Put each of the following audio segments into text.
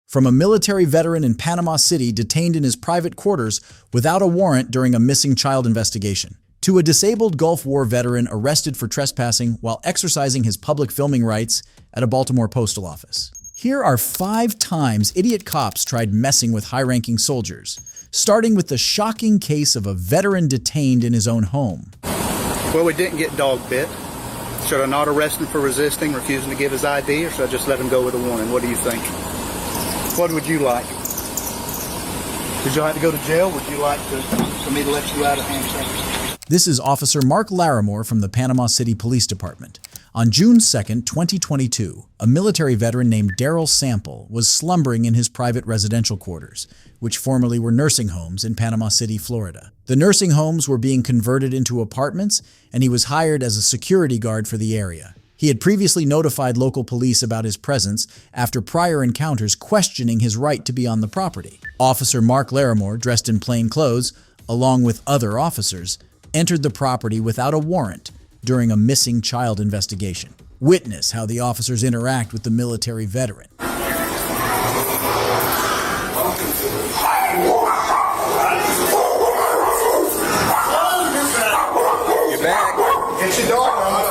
From a military veteran in Panama City detained in his private quarters without a warrant during a missing child investigation, to a disabled Gulf War veteran arrested for trespassing while exercising his public filming rights at a Baltimore postal office. Here are 5 times idiot cops tried messing with high-ranking soldiers, starting with the shocking case of a veteran detained in his own home. Well, we didn't get dog bit. Should I not arrest him for resisting, refusing to give his ID, or should I just let him go with a warning? What do you think? What would you like? Would you like to go to jail? Would you like for me to let you out of handcuffs? This is Officer Mark Larimore from the Panama City Police Department. On June 2nd, 2022, a military veteran named Daryl Sample was slumbering in his private residential quarters, which formerly were nursing homes in Panama City, Florida. The nursing homes were being converted into apartments, and he was hired as a security guard for the area. He had previously notified local police about his presence after prior encounters questioning his right to be on the property. Officer Mark Larimore, dressed in plain clothes, along with other officers, entered the property without a warrant during a missing child investigation. Witness how the officers interact with the military veteran. You're back. Get your dog on.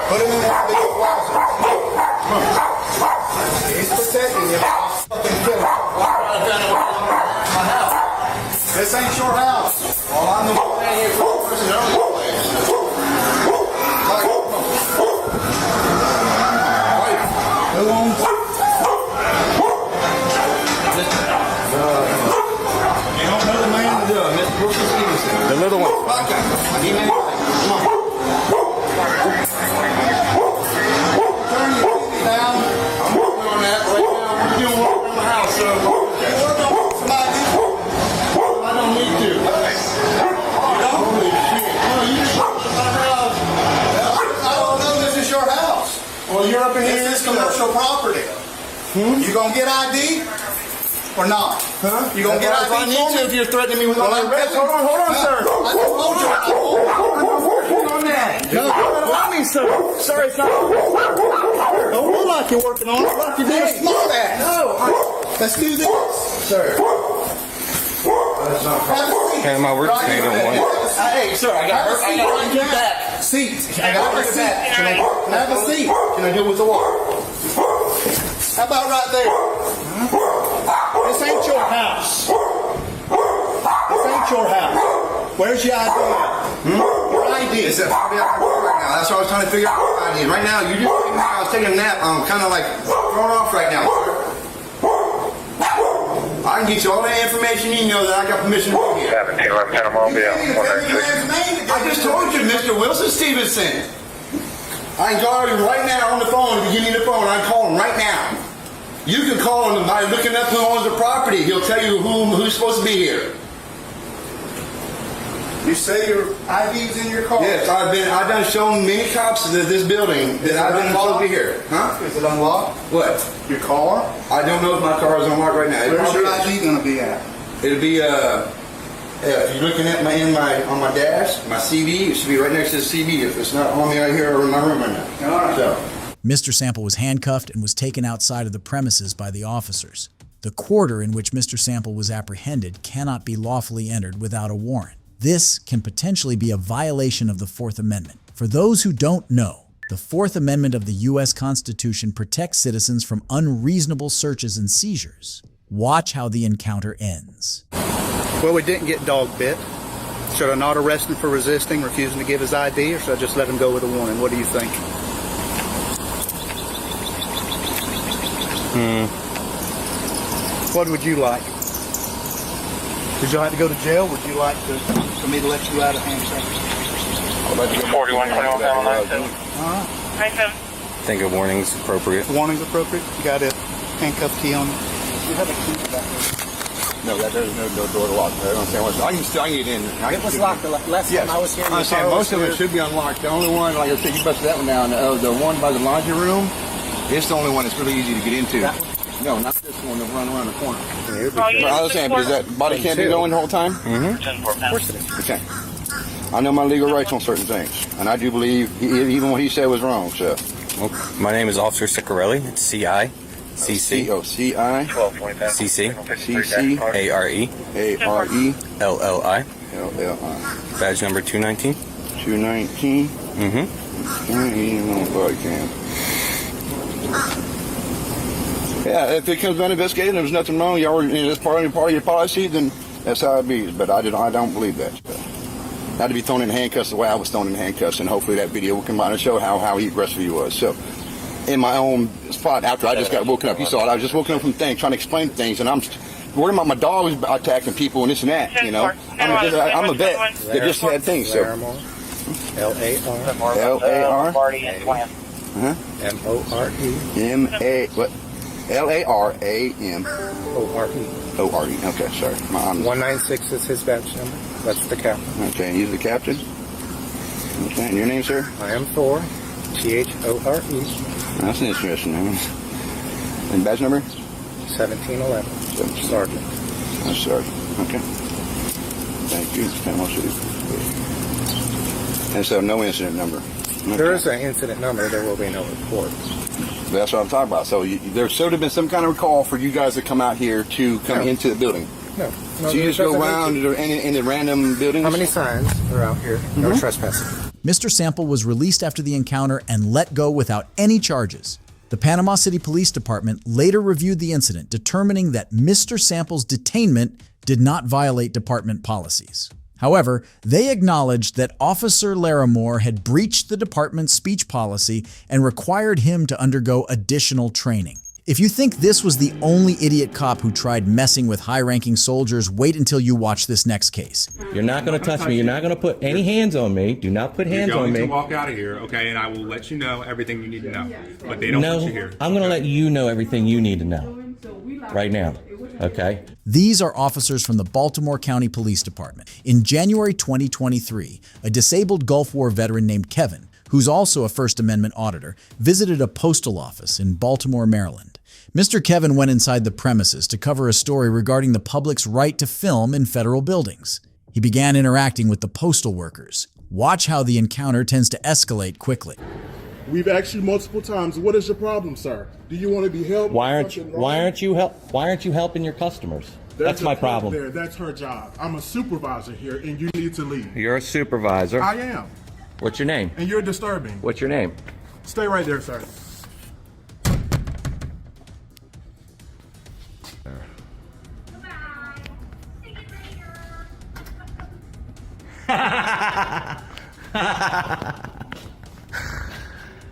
Put him in that big closet. He's protecting you. I'll fucking kill him. This ain't your house. Well, I'm the one out here for the person early place. Wait. Who owns it? You don't know the man? Mr. Brooks Stevenson. The little one. Okay. Come on. Turn your TV down. I'm working on that right now. We're doing work on the house, so work on somebody. I don't need to. Holy shit. No, you just shut my house. I don't know this is your house. Well, you're up in here. This is commercial property. You gonna get ID or not? Huh? You gonna get ID? I need to if you're threatening me with all that red. Hold on, sir. I told you. I'm working on that. No, allow me, sir. Sir, it's not. Don't look like you're working on it. Like you're doing smart ass. No. Let's do this, sir. Hey, my work ain't on one. Hey, sir, I got to get back. Seat. I got to get back. Can I have a seat? Can I do it with the water? How about right there? This ain't your house. This ain't your house. Where's your ID? Your ID. It's at right now. That's what I was trying to figure out. What ID is. Right now, I was taking a nap. I'm kind of like thrown off right now. I can get you all the information you know that I got permission to be here. 1711 Panama Bill. I just told you, Mr. Wilson Stevenson. I can call you right now on the phone. If you give me the phone, I can call him right now. You can call him by looking up who owns the property. He'll tell you who's supposed to be here. You say your ID's in your car? Yes, I've done shown many cops that this building that I've been supposed to be here. Huh? Is it unlocked? What? Your car? I don't know if my car is unlocked right now. Where's your ID going to be at? It'll be if you're looking at on my dash, my CV, it should be right next to the CV. If it's not on me right here or in my room right now. All right. So. Mr. Sample was handcuffed and was taken outside of the premises by the officers. The quarter in which Mr. Sample was apprehended cannot be lawfully entered without a warrant. This can potentially be a violation of the Fourth Amendment. For those who don't know, the Fourth Amendment of the U.S. Constitution protects citizens from unreasonable searches and seizures. Watch how the encounter ends. Well, we didn't get dog bit. Should I not arrest him for resisting, refusing to give his ID, or should I just let him go with a warning? What do you think? What would you like? Would you like to go to jail? Would you like for me to let you out of handcuffs? 4121 Panama 97. All right. 97. I think a warning's appropriate. Warning's appropriate? You got a handcuff key on you? You have a key back there. No, there's no door to lock. I don't understand what's. I can get in. It was locked the last time I was here. I understand. Most of it should be unlocked. The only one, like I said, you busted that one down. The one by the laundry room, it's the only one that's really easy to get into. No, not this one that run around the corner. I was saying, but is that body can't be going the whole time? Mm-hmm. Of course it is. Okay. I know my legal rights on certain things, and I do believe even what he said was wrong. So My name is Officer Ciccarelli. It's C-I. C-C. C-O-C-I. 1225. C-C. C-C. A-R-E. A-R-E. L-L-I. L-L-I. Badge number 219. 219. Mm-hmm. Yeah, if it comes down to investigating, there's nothing wrong. Y'all, that's part of your policy, then that's how it be. But I don't believe that. Not to be thrown in handcuffs the way I was thrown in handcuffs, and hopefully that video will come out and show how aggressive he was. So, in my own spot, after I just got woken up, you saw it. I was just woken up from things, trying to explain things, and I'm worried about my dog was attacking people and this and that. You know, I'm a vet that just had things. So. L-A-R. L-A-R. M-O-R-E. M-A. What? L-A-R-A-M. O-R-E. O-R-E. Okay, sorry. 196 is his badge number. That's the captain. Okay, he's the captain. Okay, and your name, sir? I am Thor. T-H-O-R-E. That's an interesting name. And badge number? 1711. Sergeant. That's Sergeant. Okay. Thank you. Panama City. And so no incident number. Okay. There is an incident number. There will be no report. That's what I'm talking about. So there should have been some kind of call for you guys to come out here to come into the building. No. So you just go around in the random buildings? How many signs are out here? No trespassing. Mr. Sample was released after the encounter and let go without any charges. The Panama City Police Department later reviewed the incident, determining that Mr. Sample's detainment did not violate department policies. However, they acknowledged that Officer Larimore had breached the department's speech policy and required him to undergo additional training. If you think this was the only idiot cop who tried messing with high-ranking soldiers, wait until you watch this next case. You're not going to touch me. You're not going to put any hands on me. Do not put hands on me. You're going to walk out of here, okay? And I will let you know everything you need to know. But they don't want you here. I'm going to let you know everything you need to know right now, okay? These are officers from the Baltimore County Police Department. In January 2023, a disabled Gulf War veteran named Kevin, who's also a First Amendment auditor, visited a postal office in Baltimore, Maryland. Mr. Kevin went inside the premises to cover a story regarding the public's right to film in federal buildings. He began interacting with the postal workers. Watch how the encounter tends to escalate quickly. We've asked you multiple times, what is your problem, sir? Do you want to be helped? Why aren't you helping your customers? That's my problem. There. That's her job. I'm a supervisor here, and you need to leave. You're a supervisor. I am. What's your name? And you're disturbing. What's your name? Stay right there, sir.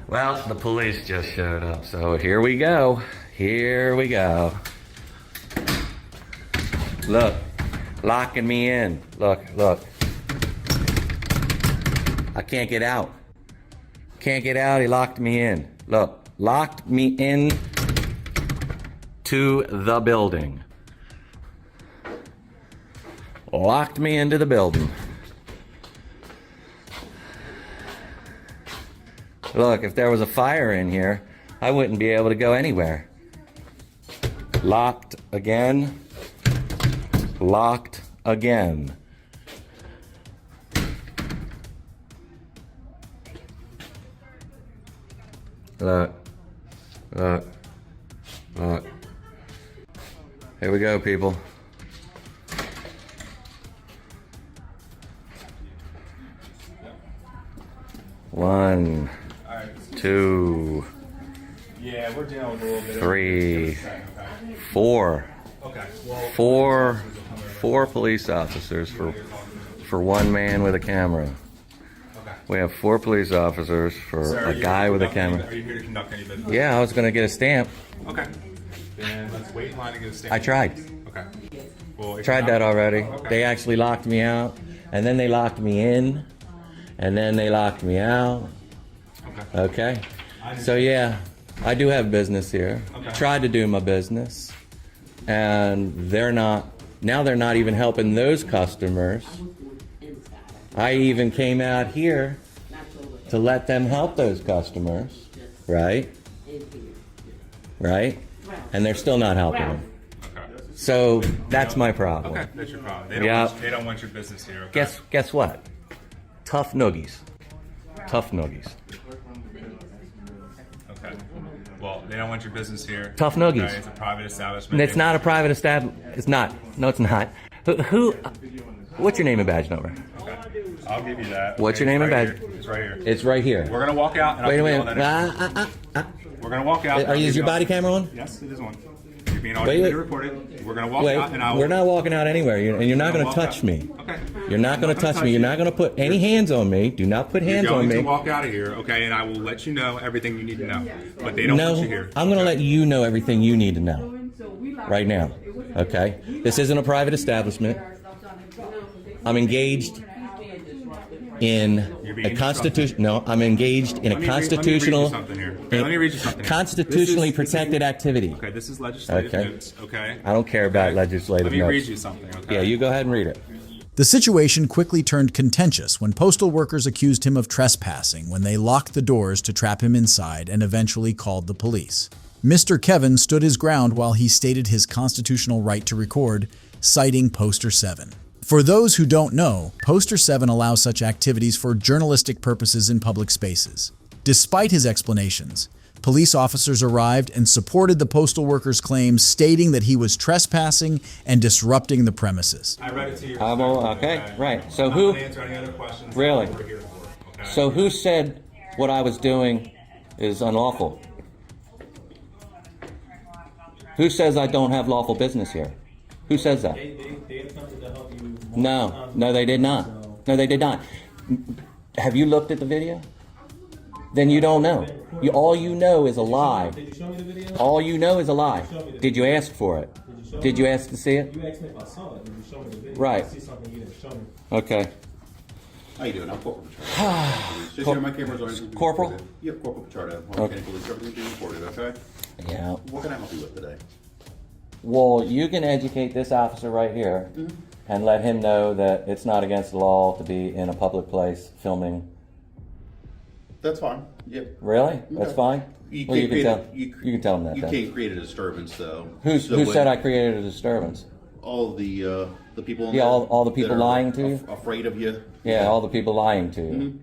Well, the police just showed up, so here we go. Here we go. Look, locking me in. Look. I can't get out. Can't get out, he locked me in. Look, locked me in to the building. Locked me into the building. Look, if there was a fire in here, I wouldn't be able to go anywhere. Locked again. Locked again. Look. Here we go, people. One, two, Yeah, we're dealing with a little bit. three, four. Okay. Four police officers for one man with a camera. We have 4 police officers for a guy with a camera. Are you here to conduct any business? Yeah, I was gonna get a stamp. Okay. Then let's wait in line to get a stamp. I tried. Okay. Well, Tried that already. They actually locked me out, and then they locked me in, and then they locked me out. Okay. So yeah, I do have business here. Tried to do my business, and they're not even helping those customers. I even came out here to let them help those customers, right? Right? And they're still not helping them. So that's my problem. Okay, that's your problem. They don't want your business here. Okay? Guess what? Tough noogies. Tough noogies. Well, they don't want your business here. Tough noogies. Okay, it's a private establishment. It's not a private establishment. It's not. No, it's not. Who? What's your name and badge number? Okay. I'll give you that. What's your Okay, name and right badge? here. It's right here. It's right here. We're gonna walk out. And Wait a I'll give you minute. all that. We're gonna walk out. Is your body camera on? Yes, it is on. You're being Wait. audio recorded. We're gonna walk Wait, out, and I will. we're not walking out anywhere, and you're not going to walk touch out. me. Okay. You're not going to touch me. You're not going to put any hands on me. Do not put You're hands on going to me. walk out of here, okay? And I will let you know everything you need to know. But they don't want you No, here. I'm going to let you know everything you need to know right now. Okay? This isn't a private establishment. I'm engaged in a constitution. No, I'm engaged in a constitutional, constitutionally protected activity. Okay, this is legislative Okay. notes, okay? I don't care about legislative Let me notes. read you something, okay? Yeah, you go ahead and read it. The situation quickly turned contentious when postal workers accused him of trespassing when they locked the doors to trap him inside and eventually called the police. Mr. Kevin stood his ground while he stated his constitutional right to record, citing Poster 7. For those who don't know, Poster 7 allows such activities for journalistic purposes in public spaces. Despite his explanations, police officers arrived and supported the postal worker's claims, stating that he was trespassing and disrupting the premises. I read it to you. Okay, right. So I'm who? not gonna answer any other questions. Really? That's what we're here for, okay? So who said what I was doing is unlawful? Who says I don't have lawful business here? Who says that? They attempted to help you. No, they did not. No, they did not. Have you looked at the video? Then you don't know. All you know is a lie. Did you show me the video? All you know is a lie. Did you ask for it? Did you ask to see it? You asked me if I saw it. Did you show me the video? Right. I see something you didn't show me. Okay. How you doing? I'm Corporal Pichardo. Just here, my camera's on. Corporal? Yep, Corporal Pichardo. Okay. Everything's being recorded, okay? Yeah. What can I help you with today? Well, you can educate this officer right here and let him know that it's not against the law to be in a public place filming. That's fine. Yep. Really? That's Okay. fine? You Well, you can't can tell. create You can tell him that You then. can't create a disturbance, though. Who So said when I created a disturbance? All the people. Yeah, all the that people are lying to you? Afraid of you. Yeah, all the people lying to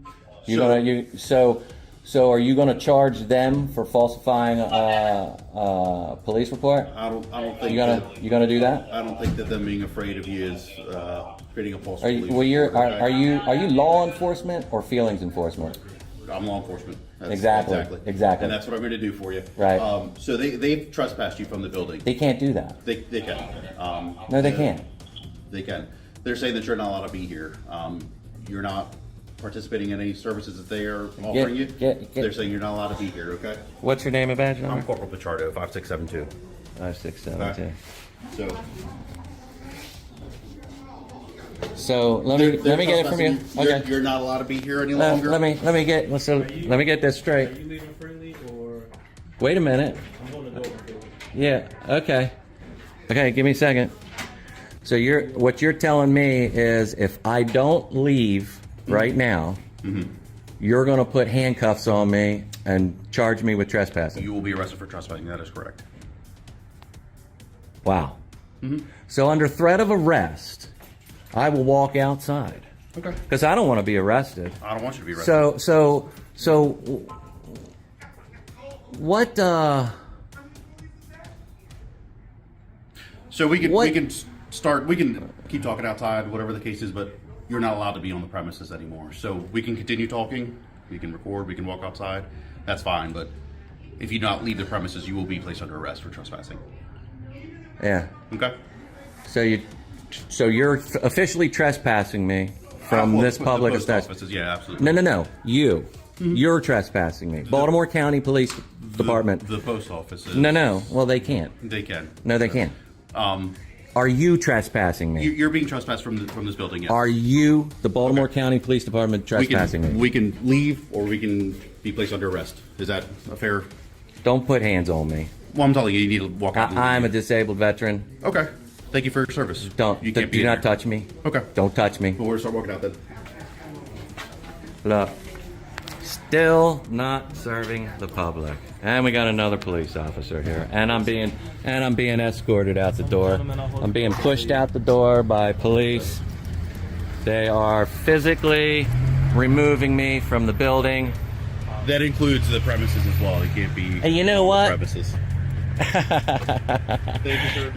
you. So- So are you gonna charge them for falsifying a police report? I don't think. You gonna do that? I don't think that them being afraid of you is creating a false. Are you, belief. well, Okay? are you law enforcement or feelings enforcement? I'm law enforcement. Exactly. And that's what I'm going to do for you. Right. So they've trespassed you from the building. They can't do that. They can. No, they can't. They can. They're saying that you're not allowed to be here. You're not participating in any services that they are offering you. They're saying you're not allowed to be here. Okay. What's your name and badge number? I'm Corporal Pichardo, 5672. 5672. So So let me get it from you. Okay. You're not allowed to be here any longer. Let me get this straight. Are you leaving freely or? Wait a minute. I'm going to go with it. Yeah. Okay. Okay. Give me a second. So what you're telling me is if I don't leave right now, you're going to put handcuffs on me and charge me with trespassing. You will be arrested for trespassing. That is correct. Wow. So under threat of arrest, I will walk outside. Okay. Because I don't want to be arrested. I don't want you to be arrested. So what? So we can What- we can start. We can keep talking outside, whatever the case is, but you're not allowed to be on the premises anymore. So we can continue talking. We can record. We can walk outside. That's fine. But if you do not leave the premises, you will be placed under arrest for trespassing. Yeah. Okay. So you're officially trespassing me from Well, this the public post establishment. offices, yeah, absolutely. No. You're trespassing me. Baltimore County Police Department. The post offices. No. Well, they can't. They can. No, they can't. Are you trespassing me? You're being trespassed from this building. Yes. Are you, the Baltimore County Police Department, trespassing me? We can leave, or we can be placed under arrest. Is that a fair? Don't put hands on me. Well, I'm telling you, you need to walk out. I'm a disabled veteran. Okay. Thank you for your service. You can't be Do in not there. touch me. Okay. Don't touch me. Well, we're gonna start walking out then. Look, still not serving the public, and we got another police officer here, and I'm being escorted out the door. I'm being pushed out the door by police. They are physically removing me from the building. That includes the premises as well. It can't be. And you know what? Premises. Thank you, sir.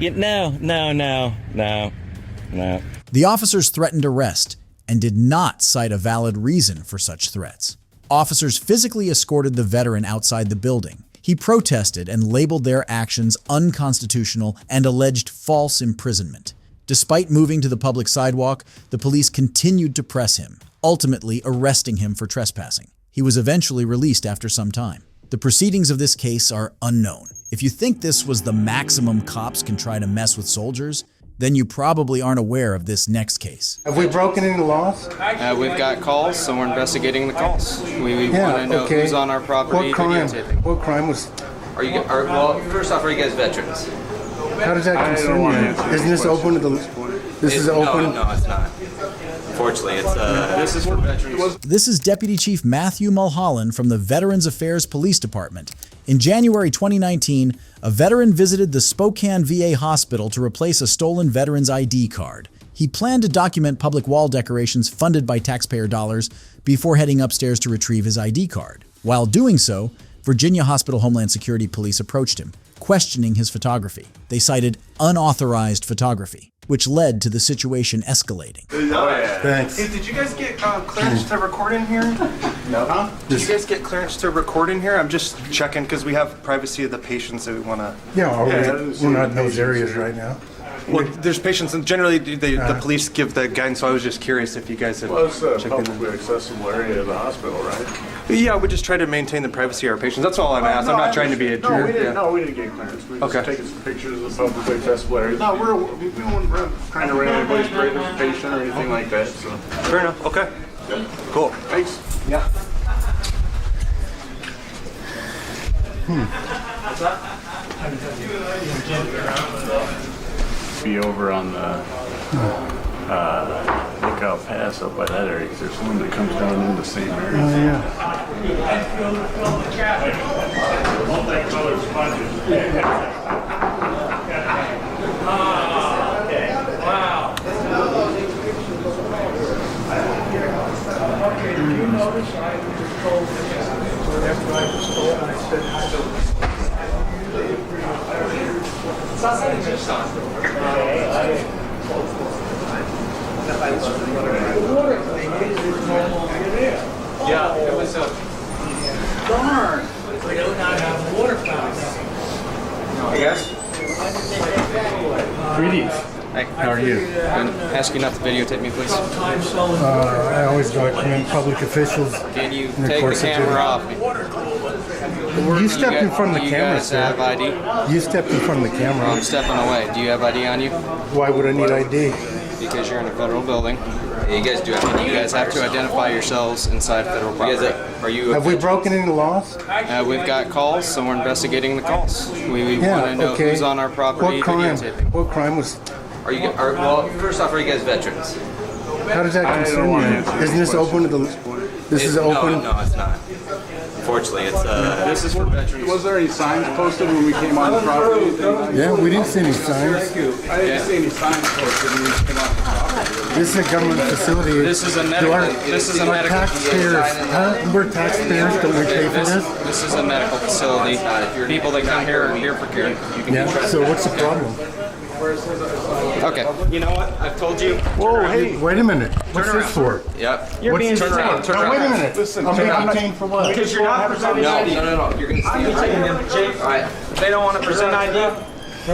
No. The officers threatened arrest and did not cite a valid reason for such threats. Officers physically escorted the veteran outside the building. He protested and labeled their actions unconstitutional and alleged false imprisonment. Despite moving to the public sidewalk, the police continued to press him, ultimately arresting him for trespassing. He was eventually released after some time. The proceedings of this case are unknown. If you think this was the maximum cops can try to mess with soldiers, then you probably aren't aware of this next case. Have we broken any laws? We've got calls, so we're investigating the calls. We want to know who's on our property. What crime? Videotaping. What crime was? Well, first off, are you guys veterans? How does that concern you? Isn't this open to the? This is open. No, it's not. Unfortunately, it's this is for veterans. This is Deputy Chief Matthew Mulholland from the Veterans Affairs Police Department. In January 2019, a veteran visited the Spokane VA hospital to replace a stolen veteran's ID card. He planned to document public wall decorations funded by taxpayer dollars before heading upstairs to retrieve his ID card. While doing so, Virginia Hospital Homeland Security Police approached him, questioning his photography. They cited unauthorized photography, which led to the situation escalating. Thanks. Hey, did you guys get clearance to record in here? No. Huh? Did you guys get clearance to record in here? I'm just checking because we have privacy of the patients that we want to. Yeah, we're not in those areas right now. Well, there's patients, and generally the police give the guidance. So I was just curious if you guys had. Well, it's a checked publicly accessible area of the hospital, right? Yeah, we just try to maintain the privacy of our patients. That's all I'm asking. I'm not trying to be a jerk. We didn't get clearance. We just Okay. taking some pictures of the publicly accessible area. No, we weren't trying to rent anybody's parade as a patient or anything like that. So. Fair enough. Okay. Cool. Thanks. Yeah. Be over on the Lookout Pass up by that area, 'cause there's one that comes down in the same area. Oh yeah. Yeah, it was a. Darn! We do not have a water fountain. Hey guys. Greetings. Hey, how are you? Can I ask you not to videotape me, please? I always document public officials. Can you the take the course of camera off me? You stepped in front of the camera, Do you guys have ID? You stepped in front of the camera. I'm stepping away. Do you have ID on you? Why would I need ID? Because you're in a federal building. You guys do. You guys have to identify yourselves inside federal property. Are you? Have we broken any laws? We've got calls, so we're investigating the calls. We want to know who's on our property. What crime? Videotaping. What crime was? Well, first off, are you guys veterans? How does that concern you? Isn't this open to the? This is open. No, it's not. Unfortunately, it's this is for veterans. Was there any signs posted when we came on the property? Yeah, we didn't see any signs. I didn't see any signs posted when we came on the property. This is a government facility. This is a medical. This is a medical taxpayers. facility. We're taxpayers. Don't we pay for this? This is a medical facility. People that come here are here for care. Yeah. So what's the problem? Okay. You know what? I've told you. Whoa, hey, wait a minute. What's this for? Yep. What's turn around. Turn around. Wait a minute. Listen, I'm being detained for what? Because you're not presenting ID. No. You're going to stand. All right. They don't want to present ID.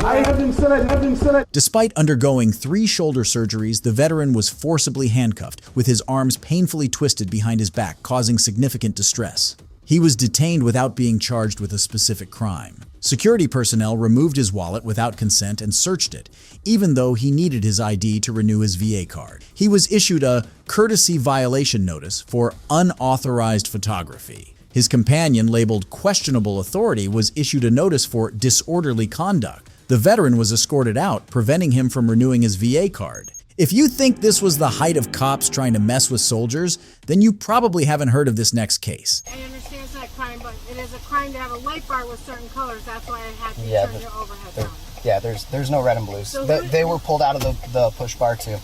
I haven't said it. Despite undergoing 3 shoulder surgeries, the veteran was forcibly handcuffed, with his arms painfully twisted behind his back, causing significant distress. He was detained without being charged with a specific crime. Security personnel removed his wallet without consent and searched it, even though he needed his ID to renew his VA card. He was issued a courtesy violation notice for unauthorized photography. His companion, labeled questionable authority, was issued a notice for disorderly conduct. The veteran was escorted out, preventing him from renewing his VA card. If you think this was the height of cops trying to mess with soldiers, then you probably haven't heard of this next case. I understand it's not a crime, but it is a crime to have a light bar with certain colors. That's why I had to turn your overhead down. Yeah, there's no red and blues. So they were pulled out of the push bar too.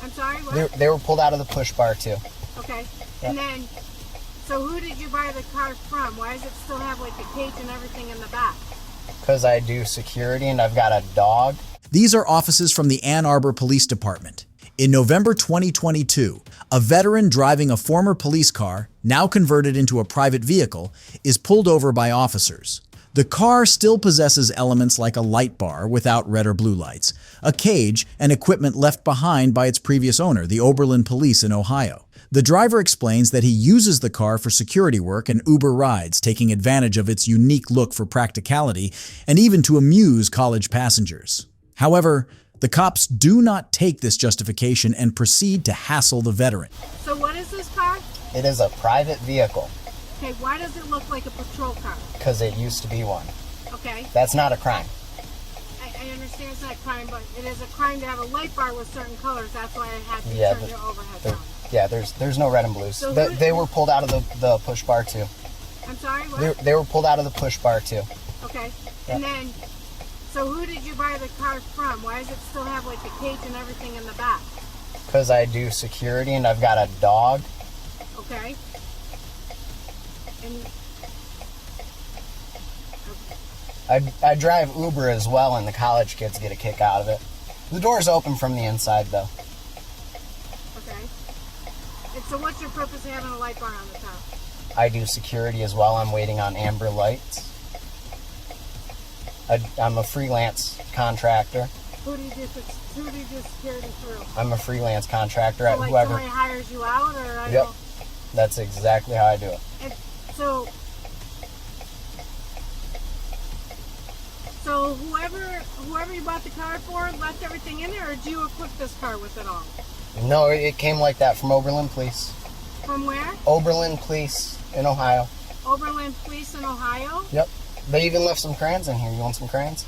I'm sorry, what? They were pulled out of the push bar too. Okay, Yeah. and then, So who did you buy the car from? Why does it still have like the cage and everything in the back? Because I do security and I've got a dog. These are offices from the Ann Arbor Police Department. In November 2022, a veteran driving a former police car, now converted into a private vehicle, is pulled over by officers. The car still possesses elements like a light bar without red or blue lights, a cage, and equipment left behind by its previous owner, the Oberlin Police in Ohio. The driver explains that he uses the car for security work and Uber rides, taking advantage of its unique look for practicality and even to amuse college passengers. However, the cops do not take this justification and proceed to hassle the veteran. So what is this car? It is a private vehicle. Okay, why does it look like a patrol car? Because it used to be one. Okay. That's not a crime. I understand it's not a crime, but it is a crime to have a light bar with certain colors. That's why I had to turn your overhead down. Yeah, there's no red and blues. So They were pulled out of the push bar too. I'm sorry, what? They were pulled out of the push bar too. Okay. Yeah. And then, so who did you buy the car from? Why does it still have like the cage and everything in the back? Because I do security and I've got a dog. Okay. And I drive Uber as well, and the college kids get a kick out of it. The door's open from the inside, though. okay. And so what's your purpose of having a light bar on the top? I do security as well. I'm waiting on amber lights. I'm a freelance contractor. Who do you do security through? I'm a freelance contractor So at like whoever. somebody hires you out, or I Yep. don't. That's exactly how I do it. And so whoever you bought the car for left everything in there, or did you equip this car with it all? No, it came like that from Oberlin Police. From where? Oberlin Police in Ohio. Oberlin Police in Ohio? Yep. They even left some crayons in here. You want some crayons?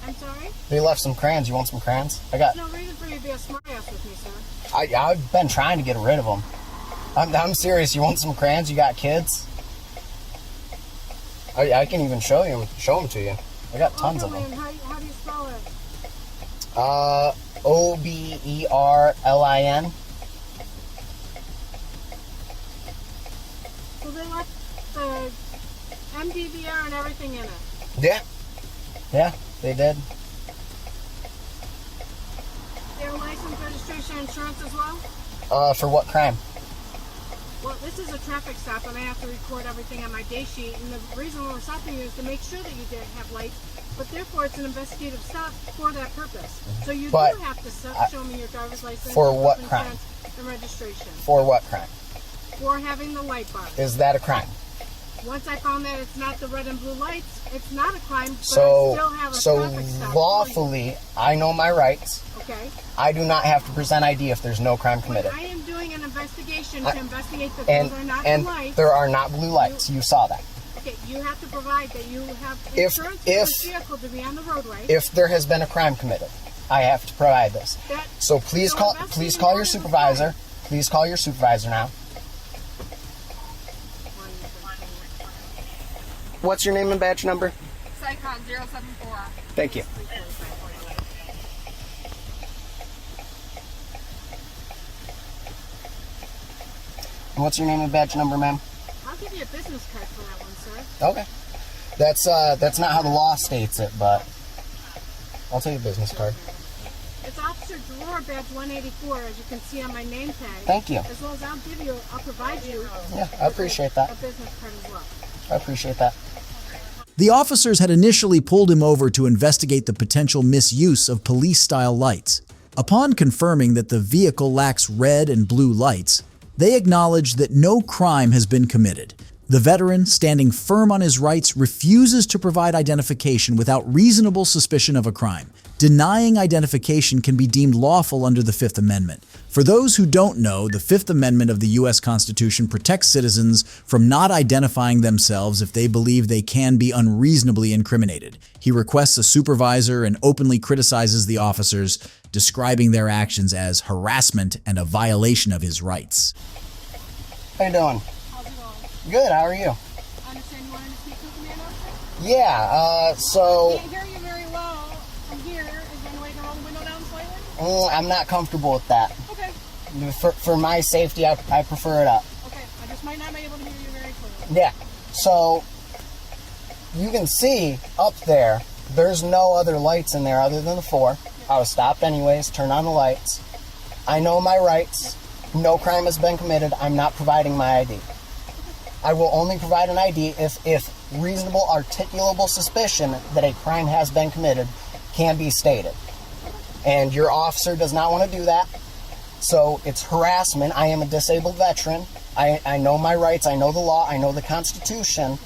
I'm sorry? They left some crayons. You want some crayons? I got. There's no reason for you to be a smartass with me, sir. I've been trying to get rid of them. I'm serious. You want some crayons? You got kids? I can even show them to you. I got tons of them. How do you spell it? Oberlin. So they left the MDVR and everything in it. Yeah, they did. Their license, registration, insurance as well? For what crime? Well, this is a traffic stop, and I have to record everything on my day sheet. And the reason we're stopping you is to make sure that you didn't have lights, but therefore it's an investigative stop for that purpose. So you do have to show me your driver's license. For what crime? And registration. For what crime? For having the light bar. Is that a crime? Once I found that it's not the red and blue lights, it's not a crime, but So, I still have a traffic stop. lawfully, I know my rights. Okay. I do not have to present ID if there's no crime committed. I am doing an investigation to investigate that those are not the lights. There are not blue lights. You saw that. Okay, you have to provide that you have insurance for this vehicle to be on the roadway. If there has been a crime committed, I have to provide this. So please call your supervisor. Please call your supervisor now. What's your name and badge number? Psychon 074. Thank you. And what's your name and badge number, ma'am? I'll give you a business card for that one, sir. Okay. That's not how the law states it, but I'll take a business card. It's Officer Drawer badge 184, as you can see on my name tag. Thank you. As well as I'll provide you. Yeah, I appreciate that. A business card as well. I appreciate that. The officers had initially pulled him over to investigate the potential misuse of police-style lights. Upon confirming that the vehicle lacks red and blue lights, they acknowledged that no crime has been committed. The veteran, standing firm on his rights, refuses to provide identification without reasonable suspicion of a crime. Denying identification can be deemed lawful under the Fifth Amendment. For those who don't know, the Fifth Amendment of the U.S. Constitution protects citizens from not identifying themselves if they believe they can be unreasonably incriminated. He requests a supervisor and openly criticizes the officers, describing their actions as harassment and a violation of his rights. How you doing? How's it going? Good, how are you? I understand you wanted to speak to the command officer? Yeah, so... I can't hear you very well from here. Is there any way to roll the window down slightly? I'm not comfortable with that. Okay. For my safety, I prefer it up. Okay, I just might not be able to hear you very Yeah. So you can see up there, there's no other lights in there other than the 4. I was stopped anyways, turn on the lights. I know my rights. No crime has been committed. I'm not providing my ID. I will only provide an ID if reasonable articulable suspicion that a crime has been committed can be stated. And your officer does not want to do that. So it's harassment. I am a disabled veteran. I know my rights. I know the law. I know the Constitution.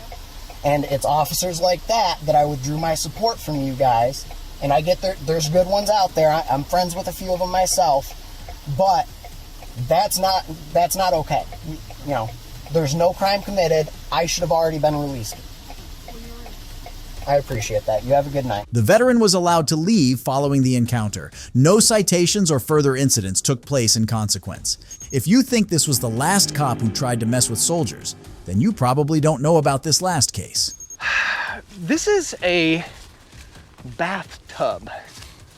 And it's officers like that I withdrew my support from you guys. And I get there's good ones out there. I'm friends with a few of them myself. But that's not okay. You know, there's no crime committed. I should have already been released. I appreciate that. You have a good night. The veteran was allowed to leave following the encounter. No citations or further incidents took place in consequence. If you think this was the last cop who tried to mess with soldiers, then you probably don't know about this last case. This is a bathtub,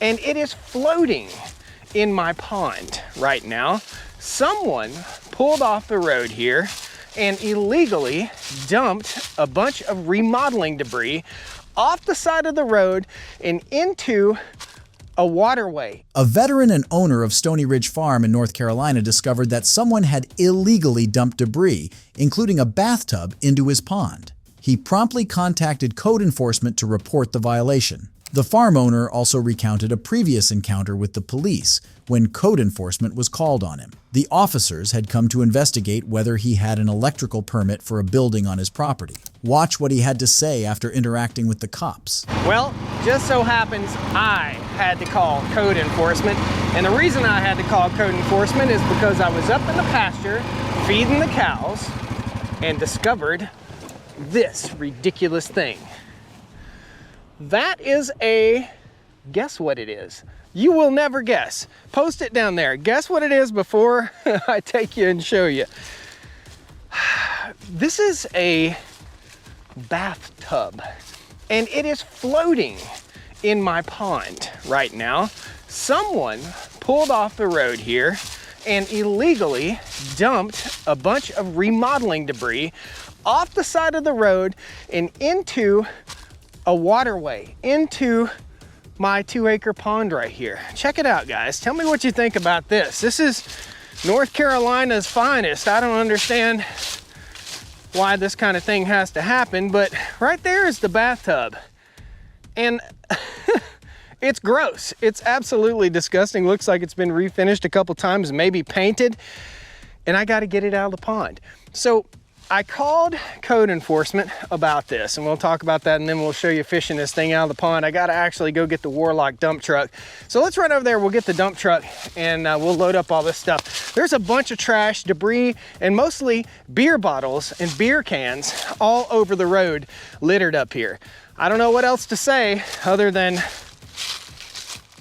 and it is floating in my pond right now. Someone pulled off the road here and illegally dumped a bunch of remodeling debris off the side of the road and into a waterway. A veteran and owner of Stony Ridge Farm in North Carolina discovered that someone had illegally dumped debris, including a bathtub, into his pond. He promptly contacted code enforcement to report the violation. The farm owner also recounted a previous encounter with the police when code enforcement was called on him. The officers had come to investigate whether he had an electrical permit for a building on his property. Watch what he had to say after interacting with the cops. Well, just so happens I had to call code enforcement, and the reason I had to call code enforcement is because I was up in the pasture feeding the cows and discovered this ridiculous thing. That is a, guess what it is? You will never guess. Post it down there. Guess what it is before I take you and show you. This is a bathtub, and it is floating in my pond right now. Someone pulled off the road here and illegally dumped a bunch of remodeling debris off the side of the road and into a waterway, into my 2-acre pond right here. Check it out, guys. Tell me what you think about this. This is North Carolina's finest. I don't understand why this kind of thing has to happen, but right there is the bathtub. And it's gross. It's absolutely disgusting. Looks like it's been refinished a couple times, maybe painted, and I got to get it out of the pond. So I called code enforcement about this, and we'll talk about that, and then we'll show you fishing this thing out of the pond. I got to actually go get the Warlock dump truck. So let's run over there. We'll get the dump truck, and we'll load up all this stuff. There's a bunch of trash, debris, and mostly beer bottles and beer cans all over the road littered up here. I don't know what else to say other than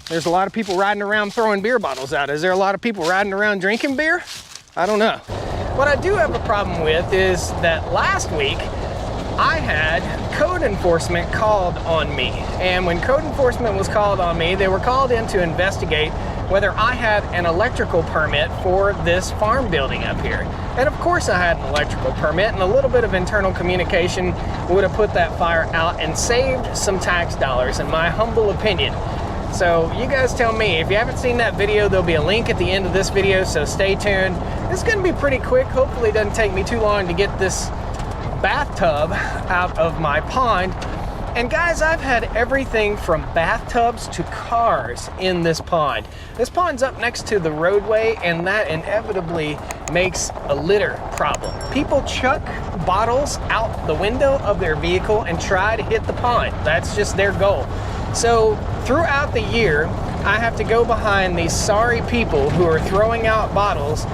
there's a lot of people riding around throwing beer bottles out. Is there a lot of people riding around drinking beer? I don't know. What I do have a problem with is that last week I had code enforcement called on me. And when code enforcement was called on me, they were called in to investigate whether I had an electrical permit for this farm building up here. And of course I had an electrical permit, and a little bit of internal communication would have put that fire out and saved some tax dollars, in my humble opinion. So you guys tell me. If you haven't seen that video, there'll be a link at the end of this video, so stay tuned. It's gonna be pretty quick. Hopefully it doesn't take me too long to get this bathtub out of my pond. And guys, I've had everything from bathtubs to cars in this pond. This pond's up next to the roadway, and that inevitably makes a litter problem. People chuck bottles out the window of their vehicle and try to hit the pond. That's just their goal. So throughout the year, I have to go behind these sorry people who are throwing out bottles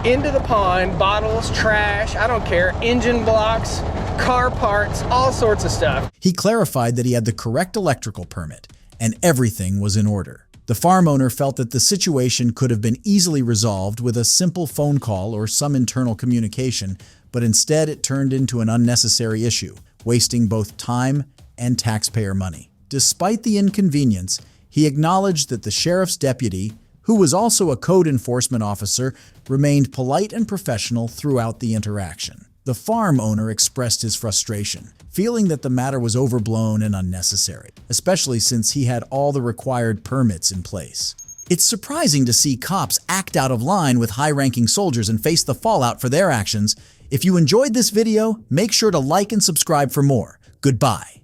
into the pond, bottles, trash, I don't care, engine blocks, car parts, all sorts of stuff. He clarified that he had the correct electrical permit and everything was in order. The farm owner felt that the situation could have been easily resolved with a simple phone call or some internal communication, but instead it turned into an unnecessary issue, wasting both time and taxpayer money. Despite the inconvenience, he acknowledged that the sheriff's deputy, who was also a code enforcement officer, remained polite and professional throughout the interaction. The farm owner expressed his frustration, feeling that the matter was overblown and unnecessary, especially since he had all the required permits in place. It's surprising to see cops act out of line with high-ranking soldiers and face the fallout for their actions. If you enjoyed this video, make sure to like and subscribe for more. Goodbye.